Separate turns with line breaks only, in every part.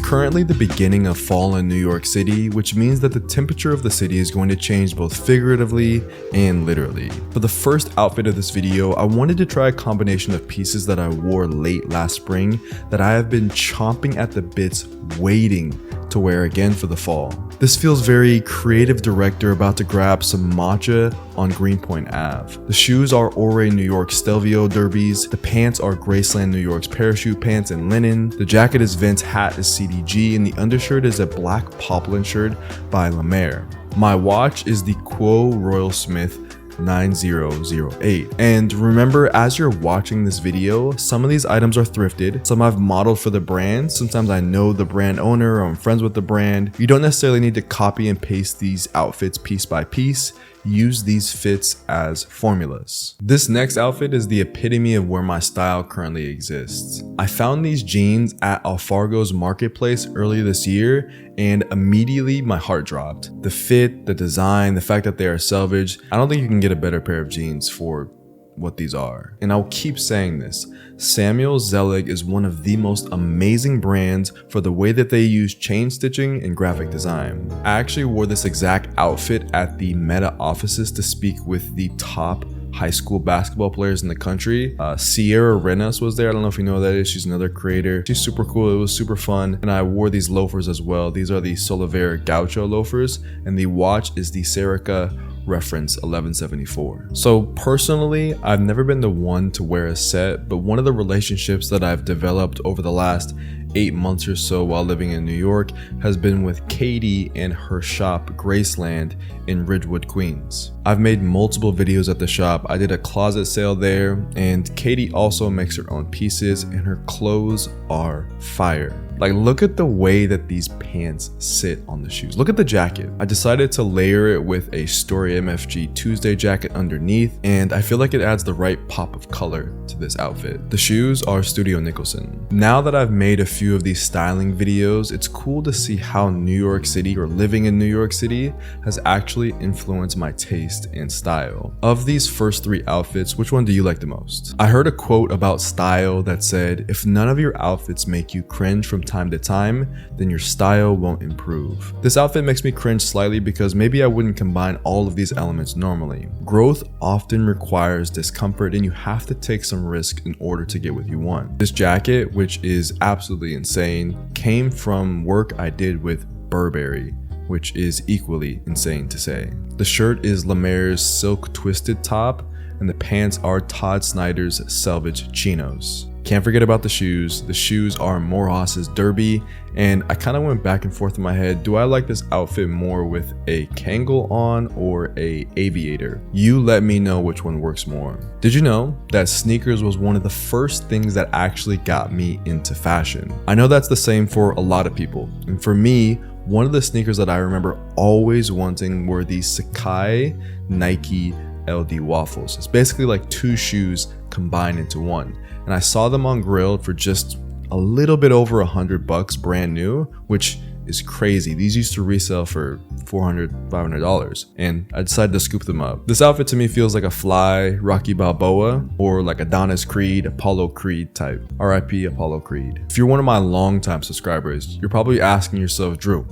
currently the beginning of fall in New York City, which means that the temperature of the city is going to change both figuratively and literally. For the first outfit of this video, I wanted to try a combination of pieces that I wore late last spring that I have been chomping at the bits waiting to wear again for the fall. This feels very creative director about to grab some matcha on Greenpoint Ave. The shoes are Oree New York Stelvio derbies, the pants are Graceland New York's parachute pants in linen, the jacket is Vince, hat is CDG, and the undershirt is a black poplin shirt by Lemaire. My watch is the Kuoe Royal Smith 9008. And remember, as you're watching this video, some of these items are thrifted, some I've modeled for the brand, sometimes I know the brand owner or I'm friends with the brand. You don't necessarily need to copy and paste these outfits piece by piece. Use these fits as formulas. This next outfit is the epitome of where my style currently exists. I found these jeans at Alfargo's marketplace earlier this year and immediately my heart dropped. The fit, the design, the fact that they are Selvedge, I don't think you can get a better pair of jeans for what these are. And I'll keep saying this, Zelig is one of the most amazing brands for the way that they use chain stitching and graphic design. I actually wore this exact outfit at the Meta offices to speak with the top high school basketball players in the country. Sierra Renas was there. I don't know if you know who that is. She's another creator. She's super cool. It was super fun. And I wore these loafers as well. These are the Solovair Guacho loafers. And the watch is the Serica reference 1174. So personally, I've never been the one to wear a set, but one of the relationships that I've developed over the last 8 months or so while living in New York has been with Katie and her shop Graceland in Ridgewood, Queens. I've made multiple videos at the shop. I did a closet sale there, and Katie also makes her own pieces and her clothes are fire. Like, look at the way that these pants sit on the shoes. Look at the jacket. I decided to layer it with a Story MFG Tuesday jacket underneath, and I feel like it adds the right pop of color to this outfit. The shoes are Studio Nicholson. Now that I've made a few of these styling videos, it's cool to see how New York City, or living in New York City, has actually influenced my taste and style. Of these first 3 outfits, which one do you like the most? I heard a quote about style that said, if none of your outfits make you cringe from time to time, then your style won't improve. This outfit makes me cringe slightly because maybe I wouldn't combine all of these elements normally. Growth often requires discomfort and you have to take some risk in order to get what you want. This jacket, which is absolutely insane, came from work I did with Burberry, which is equally insane to say. The shirt is Lemaire's silk twisted top and the pants are Todd Snyder's Selvedge chinos. Can't forget about the shoes. The shoes are Morjas's derby, and I kind of went back and forth in my head. Do I like this outfit more with a Kangol on or a Aviator? You let me know which one works more. Did you know that sneakers was one of the first things that actually got me into fashion? I know that's the same for a lot of people, and for me, one of the sneakers that I remember always wanting were the Sacai Nike LD waffles. It's basically like 2 shoes combined into one. And I saw them on Grilled for just a little bit over $100 brand new, which is crazy. These used to resell for $400, $500, and I decided to scoop them up. This outfit to me feels like a fly Rocky Balboa or like Adonis Creed, Apollo Creed type. RIP Apollo Creed. If you're one of my longtime subscribers, you're probably asking yourself, Drew,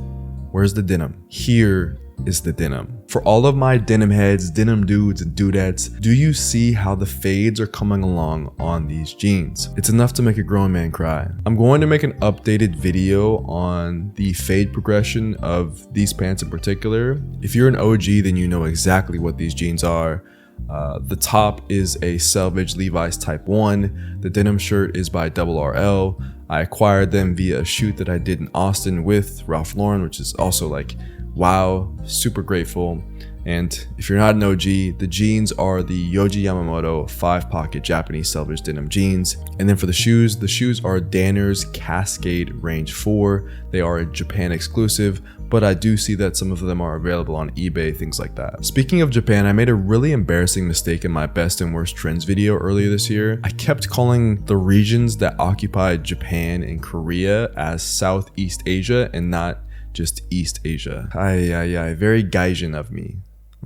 where's the denim? Here is the denim. For all of my denim heads, denim dudes and dudettes, do you see how the fades are coming along on these jeans? It's enough to make a grown man cry. I'm going to make an updated video on the fade progression of these pants in particular. If you're an OG, then you know exactly what these jeans are. The top is a Selvedge Levi's Type 1. The denim shirt is by RRL. I acquired them via a shoot that I did in Austin with Ralph Lauren, which is also like, wow, super grateful. And if you're not an OG, the jeans are the Yohji Yamamoto 5-pocket Japanese Selvedge denim jeans. And then for the shoes are Danner's Cascade Range 4. They are a Japan exclusive, but I do see that some of them are available on eBay, things like that. Speaking of Japan, I made a really embarrassing mistake in my best and worst trends video earlier this year. I kept calling the regions that occupied Japan and Korea as Southeast Asia and not just East Asia. Very Gaijin of me.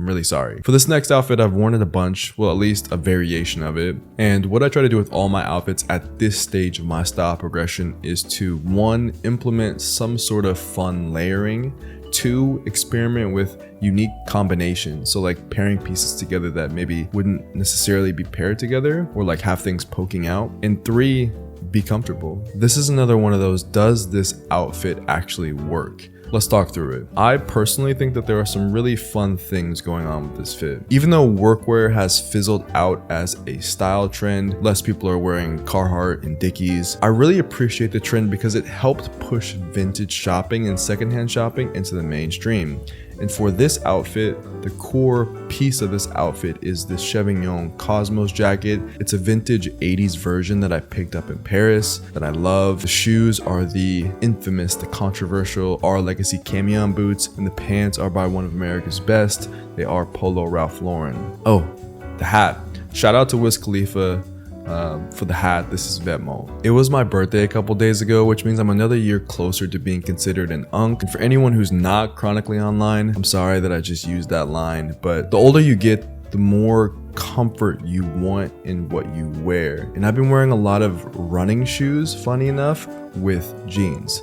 I'm really sorry. For this next outfit, I've worn it a bunch, well, at least a variation of it. And what I try to do with all my outfits at this stage of my style progression is to 1, implement some sort of fun layering, 2, experiment with unique combinations, so like pairing pieces together that maybe wouldn't necessarily be paired together, or like have things poking out, and 3, be comfortable. This is another one of those, does this outfit actually work? Let's talk through it. I personally think that there are some really fun things going on with this fit. Even though workwear has fizzled out as a style trend, less people are wearing Carhartt and Dickies, I really appreciate the trend because it helped push vintage shopping and secondhand shopping into the mainstream. And for this outfit, the core piece of this outfit is this Chevignon Cosmos jacket. It's a vintage 80s version that I picked up in Paris that I love. The shoes are the infamous, the controversial Our Legacy Camion boots, and the pants are by one of America's best. They are Polo Ralph Lauren. Oh, the hat. Shout out to Wiz Khalifa. For the hat, this is Vetmo. It was my birthday a couple days ago, which means I'm another year closer to being considered an unk. And for anyone who's not chronically online, I'm sorry that I just used that line, but the older you get, the more comfort you want in what you wear. And I've been wearing a lot of running shoes, funny enough, with jeans.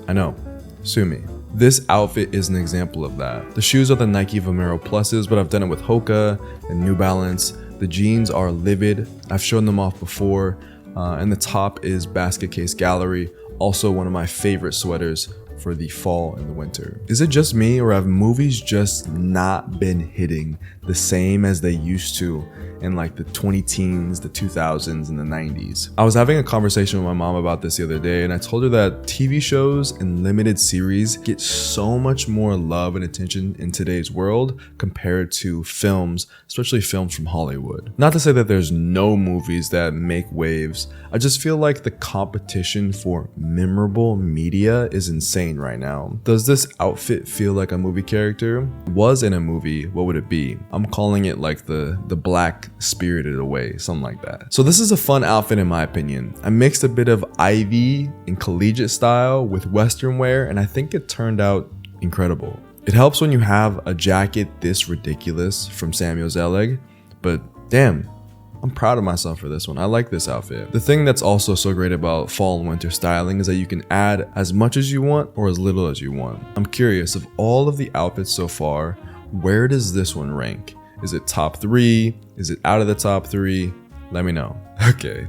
I know, sue me. This outfit is an example of that. The shoes are the Nike Vomero Pluses, but I've done it with Hoka and New Balance. The jeans are Livid. I've shown them off before. And the top is Basket Case Gallery, also one of my favorite sweaters for the fall and the winter. Is it just me, or have movies just not been hitting the same as they used to in like the 20-teens, the 2000s, and the 90s? I was having a conversation with my mom about this the other day, and I told her that TV shows and limited series get so much more love and attention in today's world compared to films, especially films from Hollywood. Not to say that there's no movies that make waves, I just feel like the competition for memorable media is insane right now. Does this outfit feel like a movie character? Was in a movie, what would it be? I'm calling it like the Black Spirited Away, something like that. So this is a fun outfit in my opinion. I mixed a bit of Ivy and collegiate style with Western wear, and I think it turned out incredible. It helps when you have a jacket this ridiculous from Samuel Zelig, but damn, I'm proud of myself for this one. I like this outfit. The thing that's also so great about fall and winter styling is that you can add as much as you want or as little as you want. I'm curious, of all of the outfits so far, where does this one rank? Is it top 3? Is it out of the top 3? Let me know. Okay,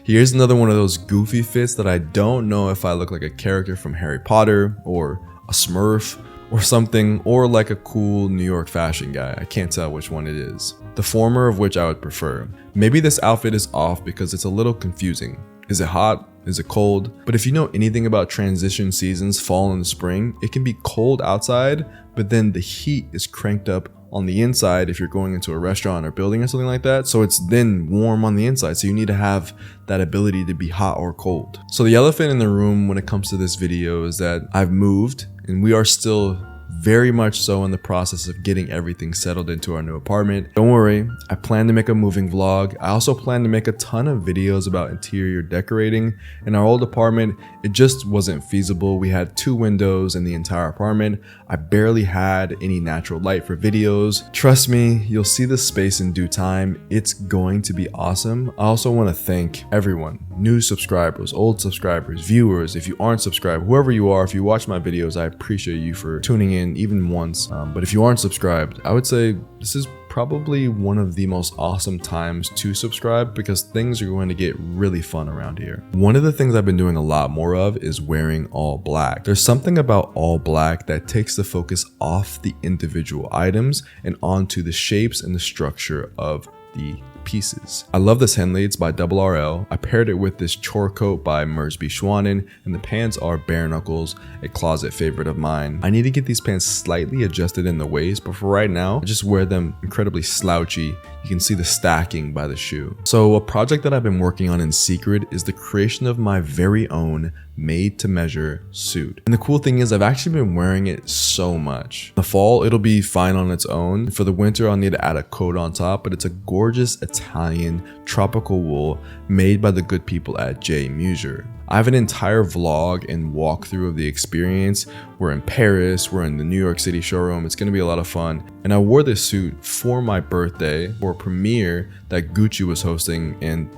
here's another one of those goofy fits that I don't know if I look like a character from Harry Potter or a Smurf or something, or like a cool New York fashion guy. I can't tell which one it is. The former of which I would prefer. Maybe this outfit is off because it's a little confusing. Is it hot? Is it cold? But if you know anything about transition seasons, fall and spring, it can be cold outside, but then the heat is cranked up on the inside if you're going into a restaurant or building or something like that. So it's then warm on the inside. So you need to have that ability to be hot or cold. So the elephant in the room when it comes to this video is that I've moved and we are still very much so in the process of getting everything settled into our new apartment. Don't worry, I plan to make a moving vlog. I also plan to make a ton of videos about interior decorating. In our old apartment, it just wasn't feasible. We had 2 windows in the entire apartment. I barely had any natural light for videos. Trust me, you'll see this space in due time. It's going to be awesome. I also want to thank everyone, new subscribers, old subscribers, viewers. If you aren't subscribed, whoever you are, if you watch my videos, I appreciate you for tuning in even once. But if you aren't subscribed, I would say this is probably one of the most awesome times to subscribe because things are going to get really fun around here. One of the things I've been doing a lot more of is wearing all black. There's something about all black that takes the focus off the individual items and onto the shapes and the structure of the pieces. I love this Henleads by RRL. I paired it with this Chore coat by Mersby Schwanen, and the pants are bare knuckles, a closet favorite of mine. I need to get these pants slightly adjusted in the waist, but for right now, I just wear them incredibly slouchy. You can see the stacking by the shoe. So a project that I've been working on in secret is the creation of my very own made to measure suit. And the cool thing is I've actually been wearing it so much. In the fall, it'll be fine on its own. For the winter, I'll need to add a coat on top, but it's a gorgeous Italian tropical wool made by the good people at J Musure. I have an entire vlog and walkthrough of the experience. We're in Paris, we're in the New York City showroom, it's gonna be a lot of fun. And I wore this suit for my birthday for a premiere that Gucci was hosting, and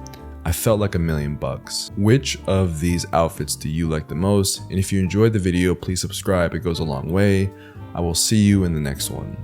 I felt like $1,000,000. Which of these outfits do you like the most? And if you enjoyed the video, please subscribe, it goes a long way. I will see you in the next one.